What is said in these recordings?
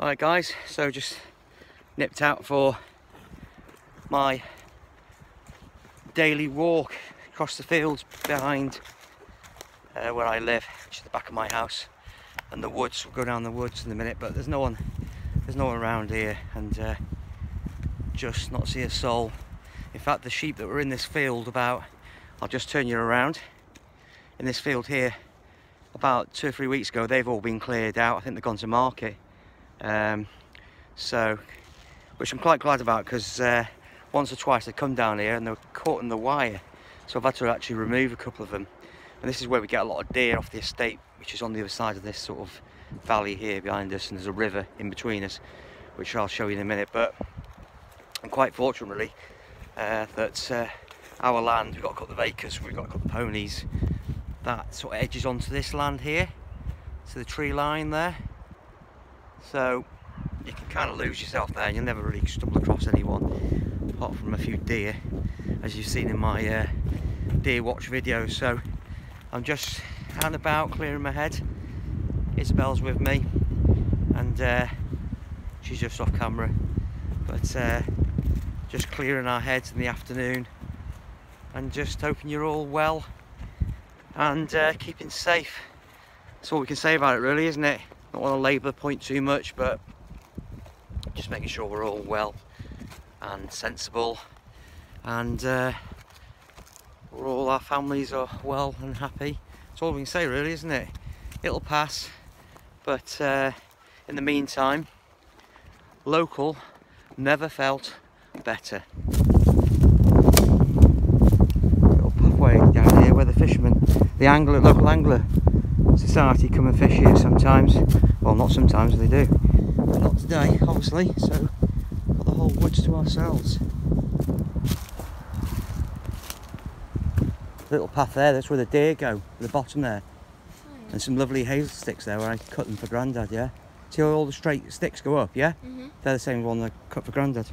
Alright guys, so just nipped out for my daily walk across the fields behind where I live, which is the back of my house, and the woods. We'll go down the woods in a minute, but there's no one around here, and just not see a soul. In fact, the sheep that were in this field I'll just turn you around, in this field here about 2 or 3 weeks ago, they've all been cleared out. I think they've gone to market. Which I'm quite glad about, because once or twice they come down here and they were caught in the wire, so I've had to actually remove a couple of them. And this is where we get a lot of deer off the estate, which is on the other side of this sort of valley here behind us, and there's a river in between us, which I'll show you in a minute. But I'm quite fortunate really that our land, we've got a couple of acres, we've got a couple of ponies, that sort of edges onto this land here, to the tree line there. So you can kind of lose yourself there, and you'll never really stumble across anyone apart from a few deer, as you've seen in my deer watch videos. So I'm just out and about clearing my head. Isabel's with me, and she's just off camera, but just clearing our heads in the afternoon and just hoping you're all well and keeping safe. That's all we can say about it really, isn't it? Not want to labour the point too much, but just making sure we're all well and sensible, and our families are well and happy. That's all we can say really, isn't it? It'll pass, but in the meantime, local never felt better. Little pathway down here where the fishermen, the local angler society come and fish here sometimes. Well, not sometimes, they do. But not today, obviously, so we've got the whole woods to ourselves. Little path there, that's where the deer go, at the bottom there. Oh, yeah. And some lovely hazel sticks there where I cut them for Grandad, yeah? See how all the straight sticks go up, yeah? Mm-hmm. They're the same one I cut for Grandad.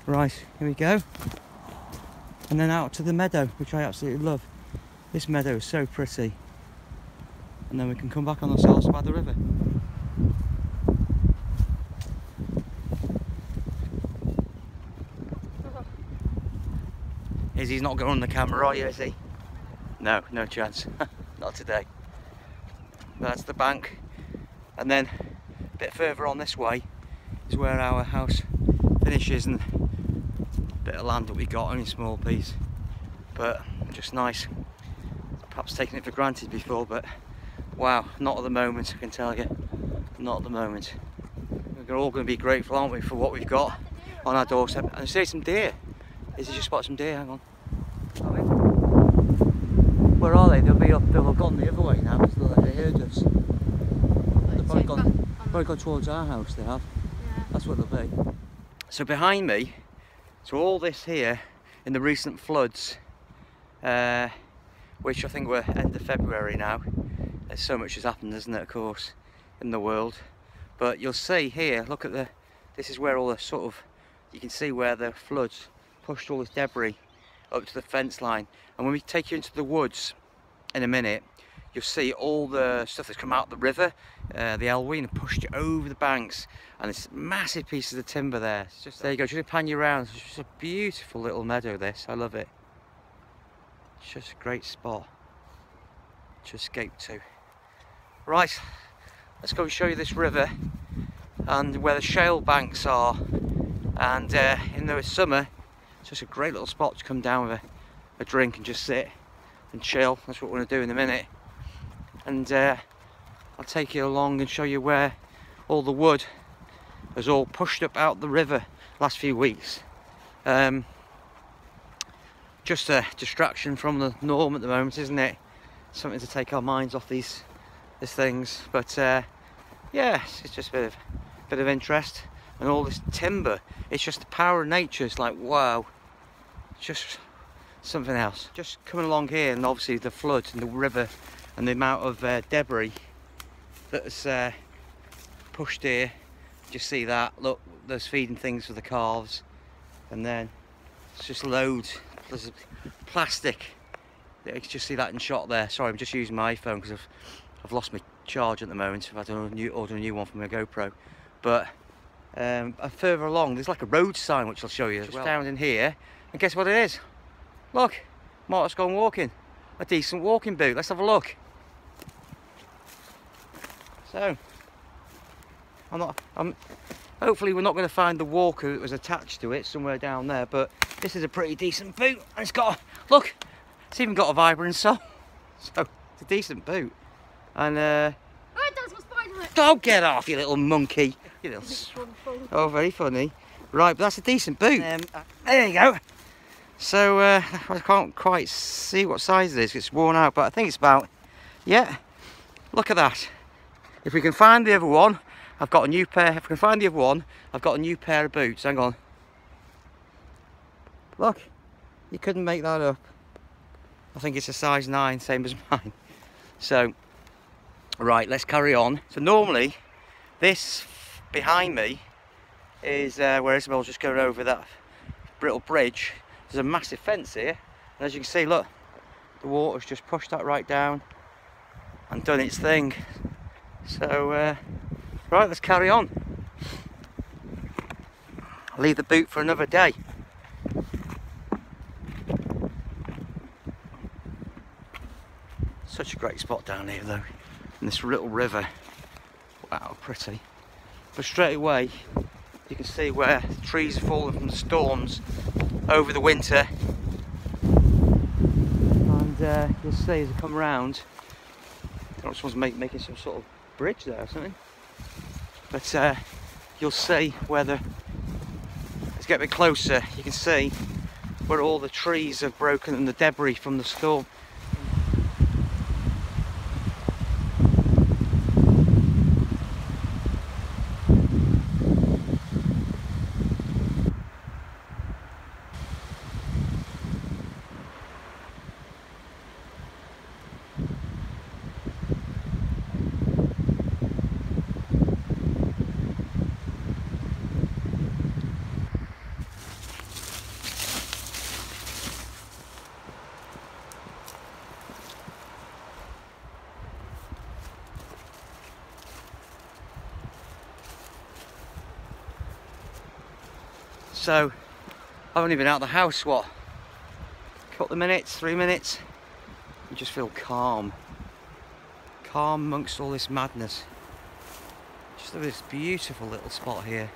Right, here we go. And then out to the meadow, which I absolutely love. This meadow is so pretty. And then we can come back on ourselves by the river. Izzy's not going on the camera, are you, Izzy? No, no chance. Not today. But that's the bank. And then a bit further on this way is where our house finishes, and a bit of land that we got, only a small piece. But just nice. Perhaps taken it for granted before, but wow, not at the moment, I can tell you. Not at the moment. We're all going to be grateful, aren't we, for what we've got on our doorstep. And I see some deer. Izzy just spotted some deer, hang on. Where are they? They'll have gone the other way now, because they heard us. They've probably gone towards our house, they have. Yeah. That's what they'll be. So behind me, so all this here, in the recent floods, which I think were end of February now. There's so much has happened, isn't it, of course, in the world. But you'll see here, look at this is where all the sort of, you can see where the floods pushed all this debris up to the fence line. And when we take you into the woods in a minute, you'll see all the stuff that's come out of the river, the Elwyn, and pushed it over the banks. And this massive piece of the timber there. It's just, there you go, just pan you around. It's just a beautiful little meadow, this. I love it. It's just a great spot to escape to. Right, let's go and show you this river and where the shale banks are. And in the summer, it's just a great little spot to come down with a drink and just sit and chill. That's what we're going to do in a minute. And I'll take you along and show you where all the wood has all pushed up out the river last few weeks. Just a distraction from the norm at the moment, isn't it? Something to take our minds off these things. But yeah, it's just a bit of interest. And all this timber, it's just the power of nature. It's like, wow, it's just something else. Just coming along here, and obviously the floods and the river and the amount of debris that's pushed here. Just see that, look, there's feeding things for the calves, and then it's just loads. There's plastic. You can just see that in shot there. Sorry, I'm just using my iPhone because I've lost my charge at the moment. I've had to order a new one for my GoPro. But further along, there's like a road sign which I'll show you as well. Down in here, and guess what it is? Look, Mark's gone walking. A decent walking boot. Let's have a look. So, hopefully we're not going to find the walker that was attached to it somewhere down there, but this is a pretty decent boot, and it's got, look, it's even got a vibrant sole. So, it's a decent boot. And, that's got spider in it. Don't get off, you little monkey. You little... Oh, very funny. Right, but that's a decent boot. There you go. So, I can't quite see what size it is. It's worn out, but I think it's about, yeah, look at that. If we can find the other one, I've got a new pair. If we can find the other one, I've got a new pair of boots. Hang on. Look, you couldn't make that up. I think it's a size 9, same as mine. So, right, let's carry on. So normally, this behind me is where Isabel's just going over that brittle bridge. There's a massive fence here, and as you can see, look, the water's just pushed that right down and done its thing. So, right, let's carry on. I'll leave the boot for another day. Such a great spot down here though, and this little river. Wow, pretty. But straight away, you can see where the trees are falling from the storms over the winter. And you'll see as I come around, I don't know if someone's making some sort of bridge there or something. But you'll see where let's get a bit closer, you can see where all the trees have broken and the debris from the storm. So, I've only been out of the house, what, a couple of minutes, 3 minutes. You just feel calm. Calm amongst all this madness. Just look at this beautiful little spot here.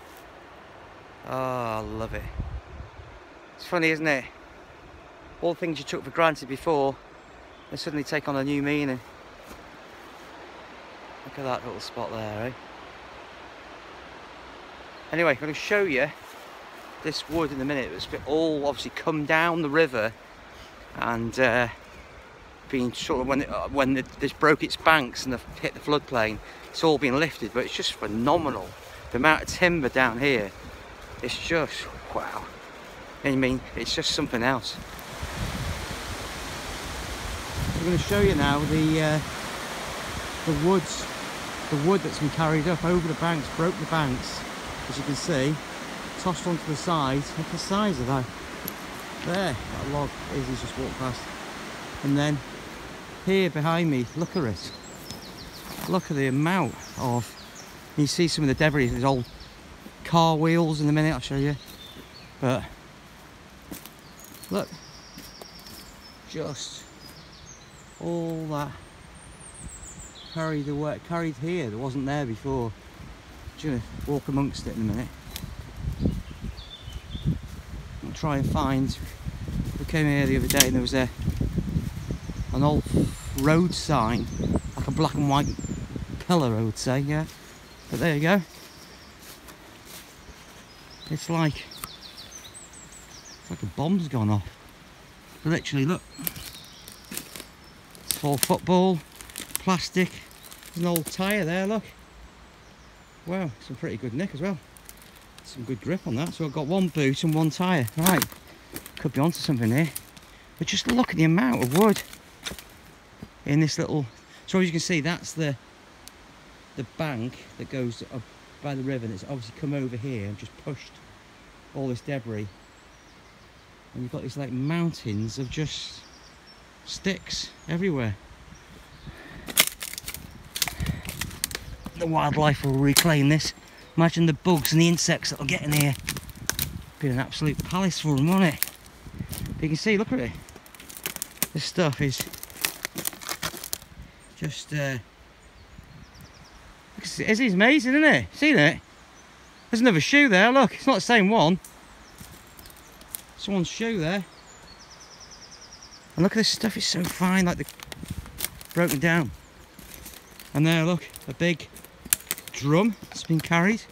Oh, I love it. It's funny, isn't it? All the things you took for granted before, they suddenly take on a new meaning. Look at that little spot there, eh? Anyway, I'm going to show you this wood in a minute. It's all obviously come down the river and been sort of when this broke its banks and hit the floodplain, it's all been lifted. But it's just phenomenal. The amount of timber down here, it's just wow. I mean, it's just something else. I'm going to show you now the wood that's been carried up over the banks, broke the banks, as you can see. Tossed onto the side. Look at the size of that. There, that log. Izzy's just walked past. And then here behind me, look at it. Look at the amount of. You see some of the debris. There's old car wheels in a minute. I'll show you. But look, just all that carried away, carried here. That wasn't there before. Just gonna walk amongst it in a minute. Try and find. We came here the other day and there was an old road sign, like a black and white pillar, I would say, yeah. But there you go. It's like a bomb's gone off. Literally, look. It's all football, plastic. There's an old tyre there, look. Wow, some pretty good nick as well. Some good grip on that. So I've got one boot and one tyre. Right, could be onto something here. But just look at the amount of wood in this little. So as you can see, that's the bank that goes up by the river, and it's obviously come over here and just pushed all this debris. And you've got these like mountains of just sticks everywhere. the wildlife will reclaim this. Imagine the bugs and the insects that'll get in here. Be an absolute palace for them, won't it? But you can see, look at it. This stuff is just Izzy's amazing, isn't it? Seen it? There's another shoe there, look, it's not the same one. Someone's shoe there. And look at this stuff, it's so fine, like the broken down. And there, look, a big drum that's been carried.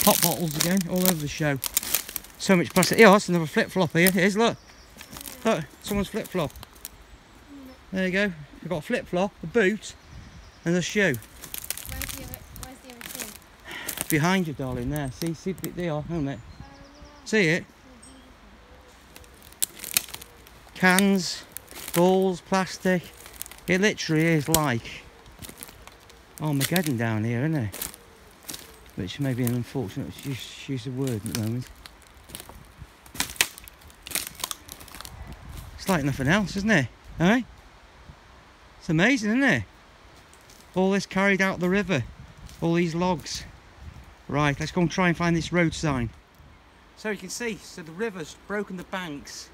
Pop bottles again, all over the show. So much plastic. Yeah, that's another flip-flop here. It is, look. Look, someone's flip-flop. There you go. We've got a flip-flop, a boot, and a shoe. Where's the other shoe? Behind you, darling, there. See, they are, aren't they? See it? Cans, balls, plastic. It literally is like Armageddon down here, isn't it? Which may be an unfortunate use of word at the moment. It's like nothing else, isn't it? Eh? It's amazing, isn't it? All this carried out the river. All these logs. Right, let's go and try and find this road sign. So you can see, so the river's broken the banks.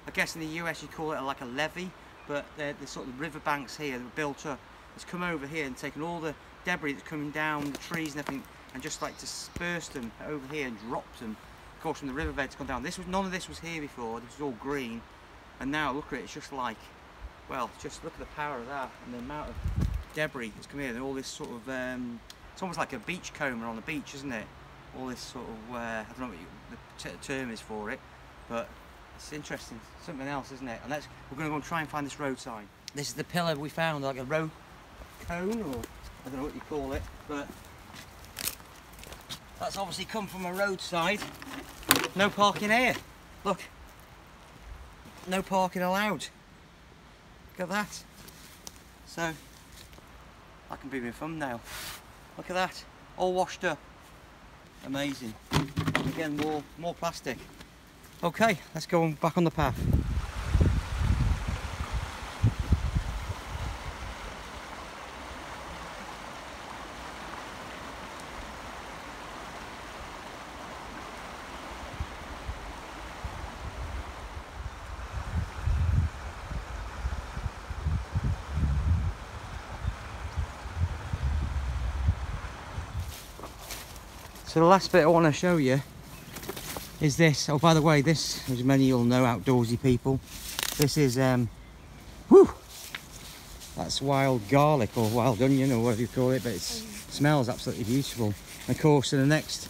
I guess in the US you call it like a levee, but the sort of river banks here that were built up. It's come over here and taken all the debris that's coming down, the trees and everything, and just like dispersed them over here and dropped them. Of course, from the riverbed's gone down. None of this was here before. This was all green, and now look at it. It's just like, well, just look at the power of that and the amount of debris that's come here. And all this sort of, it's almost like a beach comber on the beach, isn't it? All this sort of, I don't know what the term is for it, but it's interesting. Something else, isn't it? And we're going to go and try and find this road sign. This is the pillar we found, like a road cone, or I don't know what you call it, but that's obviously come from a roadside. No parking here. Look. No parking allowed. Look at that. So, that can be my thumbnail. Look at that. All washed up. Amazing. Again, more plastic. Okay, let's go back on the path. So the last bit I want to show you is this. Oh, by the way, this, as many of you'll know, outdoorsy people, this is, that's wild garlic or wild onion or whatever you call it, but it smells absolutely beautiful. And of course, in the next,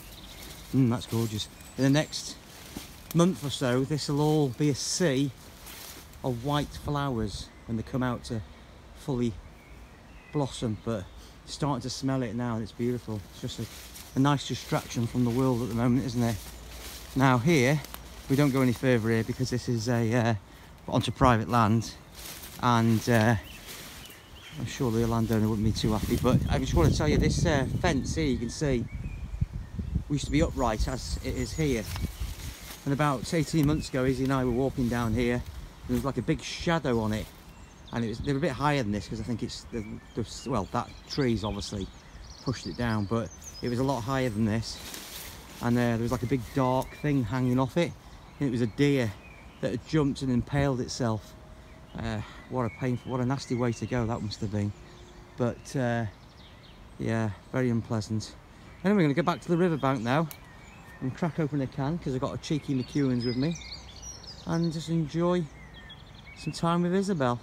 that's gorgeous. In the next month or so, this will all be a sea of white flowers when they come out to fully blossom, but starting to smell it now and it's beautiful. It's just a nice distraction from the world at the moment, isn't it? Now here, we don't go any further here because this is onto private land, and I'm sure the landowner wouldn't be too happy, but I just want to tell you this fence here, you can see, used to be upright as it is here. And about 18 months ago, Izzy and I were walking down here, and there was like a big shadow on it, and they were a bit higher than this because I think it's, well, that tree's obviously pushed it down, but it was a lot higher than this. And there was like a big dark thing hanging off it, and it was a deer that had jumped and impaled itself. What a painful, what a nasty way to go that must have been. But yeah, very unpleasant. Anyway, we're going to go back to the riverbank now and crack open a can because I've got a cheeky McEwen's with me, and just enjoy some time with Isabel.